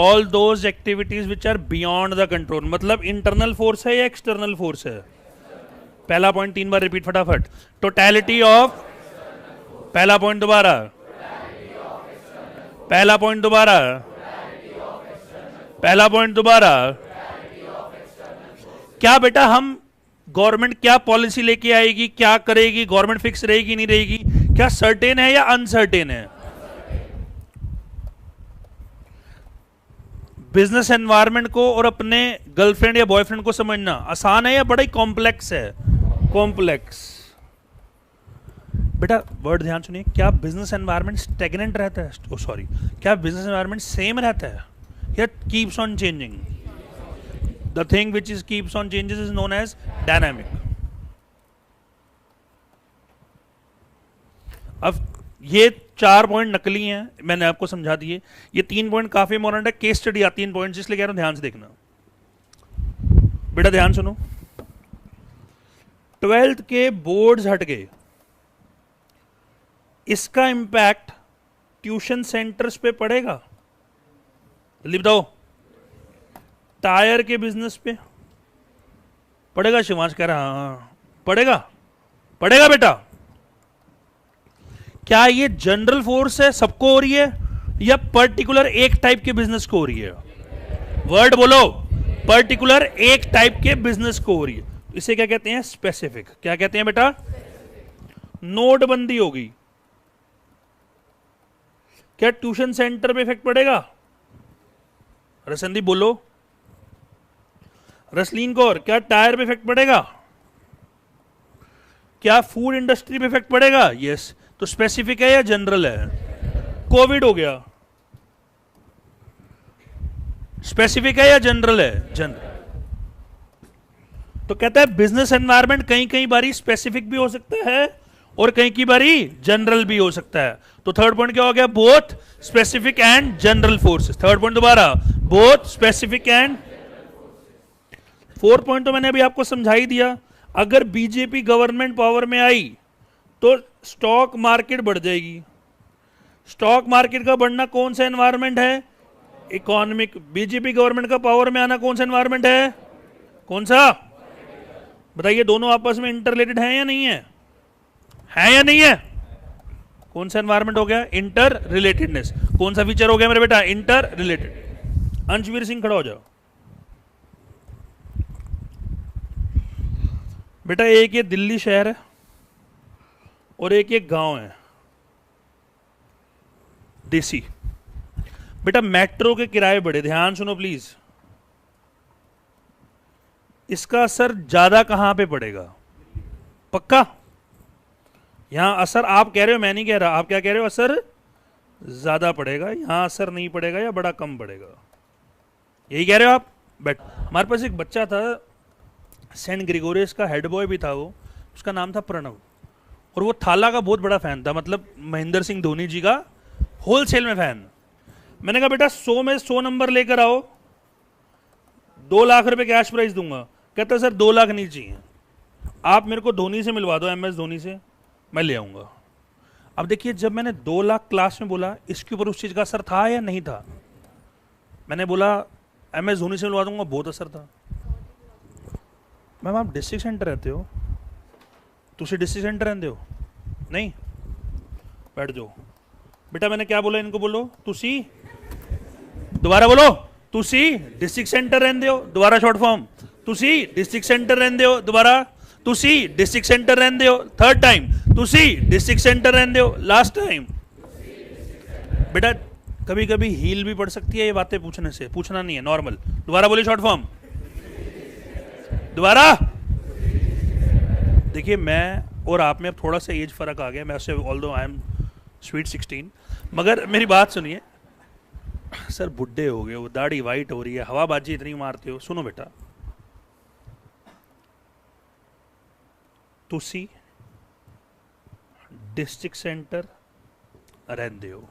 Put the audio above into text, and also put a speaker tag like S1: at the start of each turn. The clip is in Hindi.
S1: All those activities which are beyond the control, मतलब इंटरनल फोर्स है या एक्सटर्नल फोर्स है? पहला पॉइंट 3 बार रिपीट फटाफट। टोटलिटी ऑफ, पहला पॉइंट दोबारा, पहला पॉइंट दोबारा, पहला पॉइंट दोबारा। क्या बेटा हम गवर्नमेंट क्या पॉलिसी लेके आएगी, क्या करेगी, गवर्नमेंट फिक्स रहेगी नहीं रहेगी, क्या सर्टेन है या अनसर्टेन है? बिजनेस एनवायरनमेंट को और अपने गर्लफ्रेंड या बॉयफ्रेंड को समझना आसान है या बड़ा ही कॉम्प्लेक्स है? कॉम्प्लेक्स। बेटा वर्ड ध्यान सुनिए, क्या बिजनेस एनवायरनमेंट स्टेगनेंट रहता है? ओ सॉरी, क्या बिजनेस एनवायरनमेंट सेम रहता है या keeps on changing? The thing which is keeps on changes is known as dynamic. अब ये 4 पॉइंट नकली हैं, मैंने आपको समझा दिए। ये 3 पॉइंट काफी इंपॉर्टेंट है, केस स्टडी आती है इन पॉइंट्स, इसलिए कह रहा हूं ध्यान से देखना। बेटा ध्यान सुनो, 12th के बोर्ड्स हट गए, इसका इंपैक्ट ट्यूशन सेंटर्स पे पड़ेगा? जल्दी बताओ। टायर के बिजनेस पे पड़ेगा? शिवांश कह रहा हाँ पड़ेगा, पड़ेगा बेटा। क्या ये जनरल फोर्स है, सबको हो रही है, या पर्टिकुलर एक टाइप के बिजनेस को हो रही है? वर्ड बोलो, पर्टिकुलर एक टाइप के बिजनेस को हो रही है। इसे क्या कहते हैं? स्पेसिफिक। क्या कहते हैं बेटा? नोटबंदी होगी, क्या ट्यूशन सेंटर पे इफेक्ट पड़ेगा? रसंदीप बोलो। रसलीन कौर, क्या टायर पे इफेक्ट पड़ेगा? क्या फूड इंडस्ट्री पे इफेक्ट पड़ेगा? यस। तो स्पेसिफिक है या जनरल है? कोविड हो गया, स्पेसिफिक है या जनरल है? जनरल। तो कहता है बिजनेस एनवायरनमेंट कहीं कहीं बारी स्पेसिफिक भी हो सकता है और कहीं की बारी जनरल भी हो सकता है। तो थर्ड पॉइंट क्या हो गया? Both specific and general forces. Third point दोबारा, both specific and. Fourth point तो मैंने अभी आपको समझा ही दिया। अगर बीजेपी गवर्नमेंट पावर में आई तो स्टॉक मार्केट बढ़ जाएगी। स्टॉक मार्केट का बढ़ना कौन सा एनवायरनमेंट है? इकोनॉमिक। बीजेपी गवर्नमेंट का पावर में आना कौन सा एनवायरनमेंट है? कौन सा? बताइए, दोनों आपस में इंटर रिलेटेड है या नहीं है? है या नहीं है? कौन सा एनवायरनमेंट हो गया? Inter relatedness. कौन सा फीचर हो गया मेरे बेटा? Inter related. अंशवीर सिंह खड़ा हो जाओ बेटा। एक ये दिल्ली शहर है और एक ये गांव है देसी। बेटा मेट्रो के किराए बढ़े, ध्यान सुनो प्लीज। इसका असर ज्यादा कहां पे पड़ेगा? पक्का? यहां असर आप कह रहे हो, मैं नहीं कह रहा। आप क्या कह रहे हो? असर ज्यादा पड़ेगा। यहां असर नहीं पड़ेगा या बड़ा कम पड़ेगा, यही कह रहे हो आप? बट हमारे पास एक बच्चा था, सेंट ग्रिगोरियस का हेड बॉय भी था वो, उसका नाम था प्रणव, और वो थाला का बहुत बड़ा फैन था, मतलब महेंद्र सिंह धोनी जी का होलसेल में फैन। मैंने कहा बेटा 100 में 100 नंबर लेकर आओ, 2 लाख रुपए कैश प्राइज दूंगा। कहता सर 2 लाख नहीं चाहिए, आप मेरे को धोनी से मिलवा दो, MS धोनी से, मैं ले आऊंगा। अब देखिए, जब मैंने 2 लाख क्लास में बोला, इसके ऊपर उस चीज का असर था या नहीं था? मैंने बोला MS धोनी से मिलवा दूंगा, बहुत असर था। मैम आप डिस्ट्रिक्ट सेंटर रहते हो, तुझे डिस्ट्रिक्ट सेंटर रहते हो? नहीं, बैठ जाओ बेटा। मैंने क्या बोला इनको? बोलो तुसी, दोबारा बोलो, तुसी डिस्ट्रिक्ट सेंटर रहते हो, दोबारा शॉर्ट फॉर्म, तुसी डिस्ट्रिक्ट सेंटर रहते हो, दोबारा तुसी डिस्ट्रिक्ट सेंटर रहते हो, थर्ड टाइम तुसी डिस्ट्रिक्ट सेंटर रहते हो, लास्ट टाइम। बेटा कभी कभी हील भी पड़ सकती है ये बातें पूछने से, पूछना नहीं है, नॉर्मल। दोबारा बोलिए शॉर्ट फॉर्म, दोबारा। देखिए मैं और आप में अब थोड़ा सा एज फर्क आ गया, मैं उससे ऑल्दो आई एम स्वीट 16, मगर मेरी बात सुनिए। सर बुड्ढे हो गए हो, दाढ़ी वाइट हो रही है, हवाबाजी इतनी मारते हो। सुनो बेटा, तुसी डिस्ट्रिक्ट सेंटर रहंदे हो,